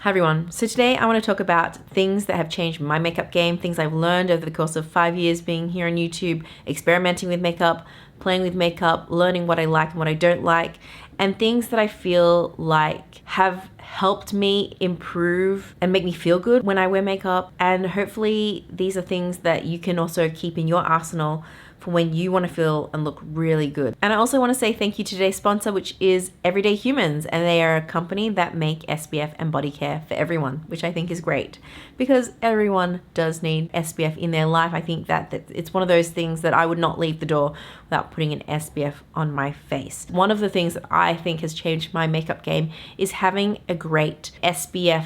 Hi everyone. So today I want to talk about things that have changed my makeup game, things I've learned over the course of 5 years being here on YouTube, experimenting with makeup, playing with makeup, learning what I like and what I don't like, and things that I feel like have helped me improve and make me feel good when I wear makeup. And hopefully these are things that you can also keep in your arsenal for when you want to feel and look really good. And I also want to say thank you to today's sponsor, which is Everyday Humans, and they are a company that make SPF and body care for everyone, which I think is great because everyone does need SPF in their life. I think that it's one of those things that I would not leave the door without putting an SPF on my face. One of the things that I think has changed my makeup game is having a great SPF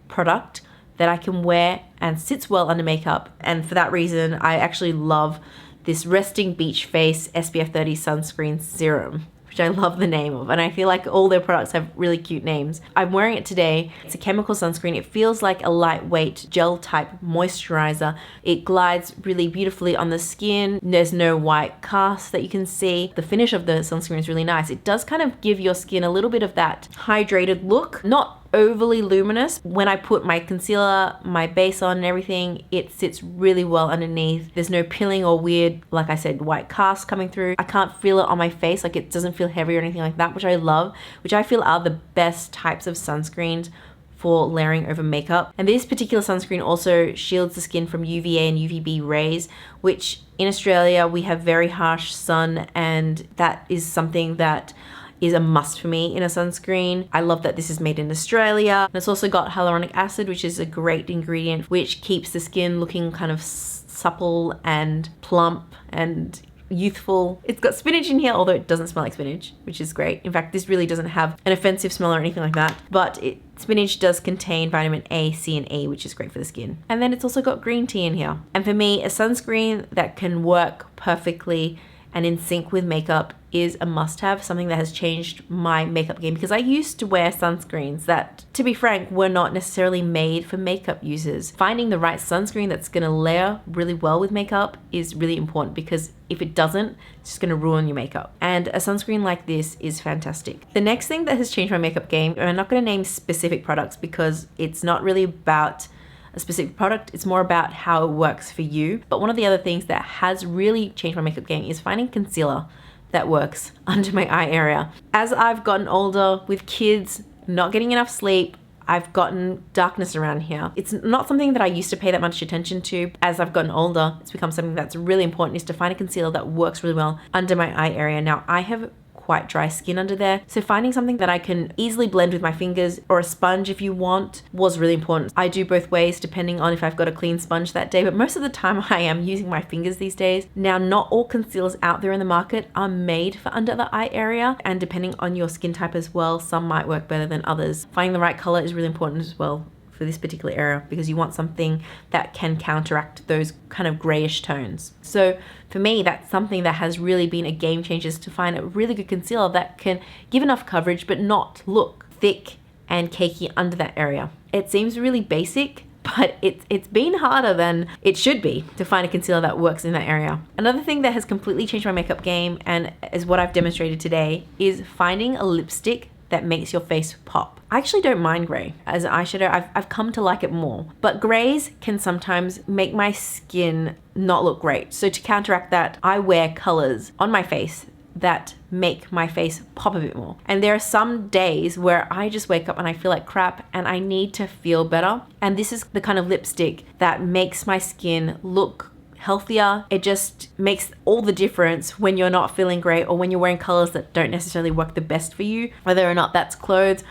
product that I can wear and sits well under makeup. And for that reason, I actually love this Resting Beach Face SPF 30 Sunscreen Serum, which I love the name of, and I feel like all their products have really cute names. I'm wearing it today. It's a chemical sunscreen. It feels like a lightweight gel type moisturizer. It glides really beautifully on the skin. There's no white cast that you can see. The finish of the sunscreen is really nice. It does kind of give your skin a little bit of that hydrated look, not overly luminous. When I put my concealer, my base on and everything, it sits really well underneath. There's no pilling or weird, like I said, white cast coming through. I can't feel it on my face, like it doesn't feel heavy or anything like that, which I love, which I feel are the best types of sunscreens for layering over makeup. And this particular sunscreen also shields the skin from UVA and UVB rays, which in Australia we have very harsh sun, and that is something that is a must for me in a sunscreen. I love that this is made in Australia. And it's also got hyaluronic acid, which is a great ingredient, which keeps the skin looking kind of supple and plump and youthful. It's got spinach in here, although it doesn't smell like spinach, which is great. In fact, this really doesn't have an offensive smell or anything like that, but spinach does contain vitamin A, C, and E, which is great for the skin. And then it's also got green tea in here. And for me, a sunscreen that can work perfectly and in sync with makeup is a must-have, something that has changed my makeup game, because I used to wear sunscreens that, to be frank, were not necessarily made for makeup users. Finding the right sunscreen that's gonna layer really well with makeup is really important, because if it doesn't, it's just gonna ruin your makeup. And a sunscreen like this is fantastic. The next thing that has changed my makeup game, and I'm not gonna name specific products because it's not really about a specific product, it's more about how it works for you. But one of the other things that has really changed my makeup game is finding concealer that works under my eye area. As I've gotten older, with kids, not getting enough sleep, I've gotten darkness around here. It's not something that I used to pay that much attention to. As I've gotten older, it's become something that's really important, is to find a concealer that works really well under my eye area. Now, I have quite dry skin under there, so finding something that I can easily blend with my fingers, or a sponge if you want, was really important. I do both ways depending on if I've got a clean sponge that day, but most of the time I am using my fingers these days. Now, not all concealers out there in the market are made for under the eye area, and depending on your skin type as well, some might work better than others. Finding the right color is really important as well for this particular area, because you want something that can counteract those kind of grayish tones. So for me, that's something that has really been a game changer, is to find a really good concealer that can give enough coverage but not look thick and cakey under that area. It seems really basic, but it's been harder than it should be to find a concealer that works in that area. Another thing that has completely changed my makeup game, and is what I've demonstrated today, is finding a lipstick that makes your face pop. I actually don't mind gray as an eyeshadow. I've come to like it more, but grays can sometimes make my skin not look great. So to counteract that, I wear colors on my face that make my face pop a bit more. And there are some days where I just wake up and I feel like crap and I need to feel better. And this is the kind of lipstick that makes my skin look healthier. It just makes all the difference when you're not feeling great, or when you're wearing colors that don't necessarily work the best for you, whether or not that's clothes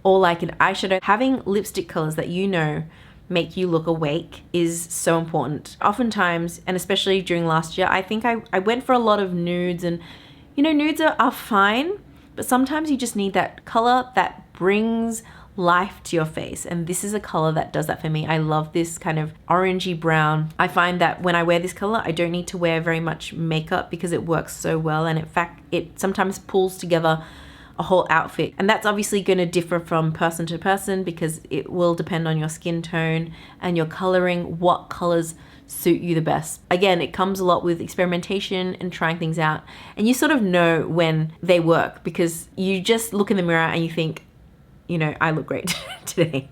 or like an eyeshadow. Having lipstick colors that you know make you look awake is so important. Oftentimes, and especially during last year, I think I went for a lot of nudes, and you know, nudes are fine, but sometimes you just need that color that brings life to your face, and this is a color that does that for me. I love this kind of orangey brown. I find that when I wear this color, I don't need to wear very much makeup because it works so well, and in fact it sometimes pulls together a whole outfit. And that's obviously going to differ from person to person, because it will depend on your skin tone and your coloring, what colors suit you the best. Again, it comes a lot with experimentation and trying things out, and you sort of know when they work because you just look in the mirror and you think, you know, I look great today.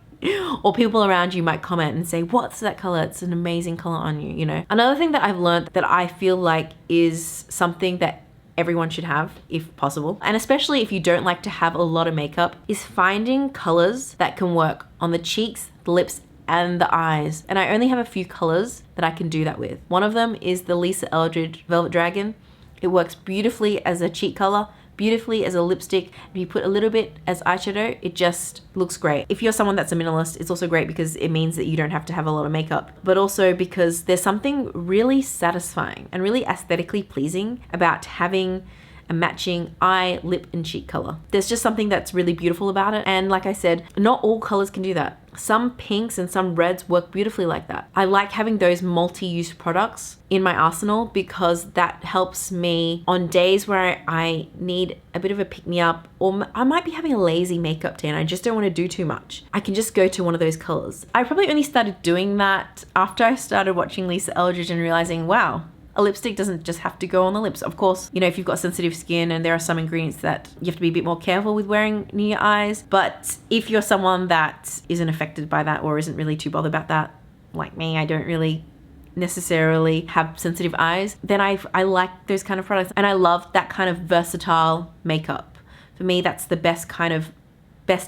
Or people around you might comment and say, what's that color? It's an amazing color on you, you know? Another thing that I've learned that I feel like is something that everyone should have if possible, and especially if you don't like to have a lot of makeup, is finding colors that can work on the cheeks, the lips, and the eyes. And I only have a few colors that I can do that with. One of them is the Lisa Eldridge Velvet Dragon. It works beautifully as a cheek color, beautifully as a lipstick. If you put a little bit as eyeshadow, it just looks great. If you're someone that's a minimalist, it's also great because it means that you don't have to have a lot of makeup, but also because there's something really satisfying and really aesthetically pleasing about having a matching eye, lip, and cheek color. There's just something that's really beautiful about it. And like I said, not all colors can do that. Some pinks and some reds work beautifully like that. I like having those multi-use products in my arsenal because that helps me on days where I need a bit of a pick-me-up, or I might be having a lazy makeup day and I just don't want to do too much. I can just go to one of those colors. I probably only started doing that after I started watching Lisa Eldridge and realizing, wow, a lipstick doesn't just have to go on the lips. Of course, you know, if you've got sensitive skin and there are some ingredients that you have to be a bit more careful with wearing near your eyes. But if you're someone that isn't affected by that or isn't really too bothered about that, like me, I don't really necessarily have sensitive eyes, then I like those kind of products. And I love that kind of versatile makeup. For me, that's the best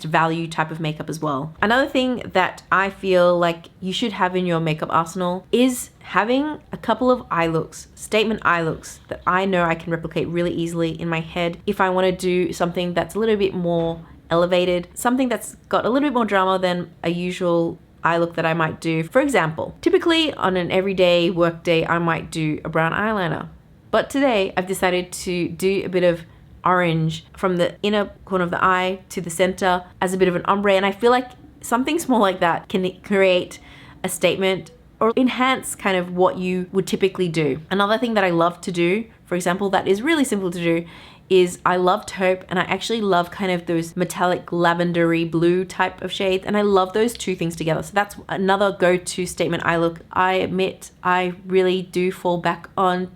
value type of makeup as well. Another thing that I feel like you should have in your makeup arsenal is having a couple of eye looks, statement eye looks that I know I can replicate really easily in my head if I want to do something that's a little bit more elevated, something that's got a little bit more drama than a usual eye look that I might do. For example, typically on an everyday work day, I might do a brown eyeliner. But today I've decided to do a bit of orange from the inner corner of the eye to the center as a bit of an ombre, and I feel like something small like that can create a statement or enhance kind of what you would typically do. Another thing that I love to do, for example, that is really simple to do, is I love taupe, and I actually love kind of those metallic lavendery blue type of shades, and I love those two things together. So that's another go-to statement eye look. I admit I really do fall back on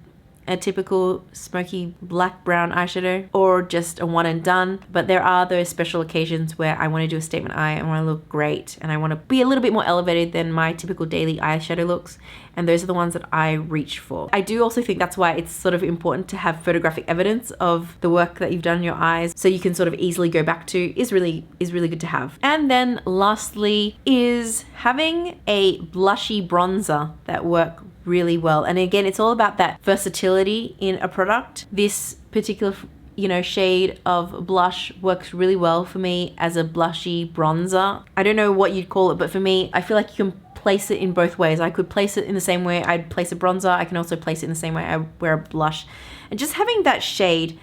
a typical smoky black brown eyeshadow or just a one and done, but there are those special occasions where I want to do a statement eye and want to look great and I want to be a little bit more elevated than my typical daily eyeshadow looks, and those are the ones that I reach for. I do also think that's why it's sort of important to have photographic evidence of the work that you've done in your eyes so you can sort of easily go back to is really good to have. And then lastly is having a blushy bronzer that work really well. And again, it's all about that versatility in a product. This particular, you know, shade of blush works really well for me as a blushy bronzer. I don't know what you'd call it, but for me, I feel like you can place it in both ways. I could place it in the same way I'd place a bronzer. I can also place it in the same way I wear a blush. And just having that shade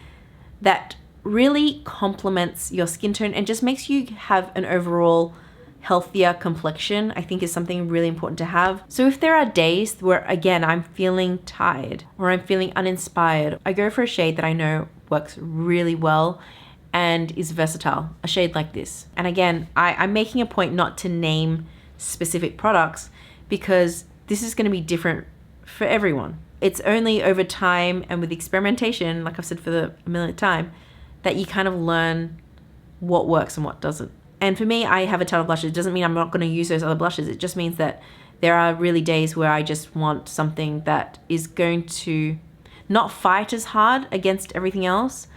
that really complements your skin tone and just makes you have an overall healthier complexion, I think is something really important to have. So if there are days where, again, I'm feeling tired or I'm feeling uninspired, I go for a shade that I know works really well and is versatile, a shade like this. And again, I'm making a point not to name specific products because this is going to be different for everyone. It's only over time and with experimentation, like I've said for the millionth time, that you kind of learn what works and what doesn't. And for me, I have a ton of blushes. It doesn't mean I'm not going to use those other blushes. It just means that there are really days where I just want something that is going to not fight as hard against everything else.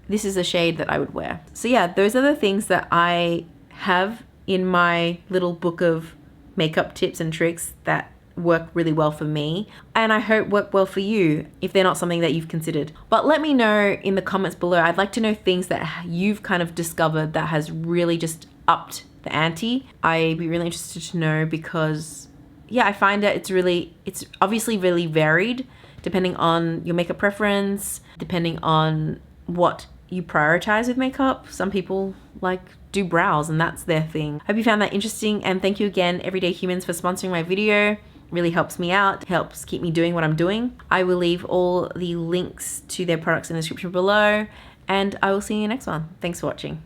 This is a shade that I would wear. So yeah, those are the things that I have in my little book of makeup tips and tricks that work really well for me, and I hope work well for you if they're not something that you've considered. But let me know in the comments below. I'd like to know things that you've kind of discovered that has really just upped the ante. I'd be really interested to know because yeah, I find that it's obviously really varied depending on your makeup preference, depending on what you prioritize with makeup. Some people like do brows and that's their thing. Hope you found that interesting, and thank you again Everyday Humans for sponsoring my video. Really helps me out, helps keep me doing what I'm doing. I will leave all the links to their products in the description below, and I will see you in the next one. Thanks for watching.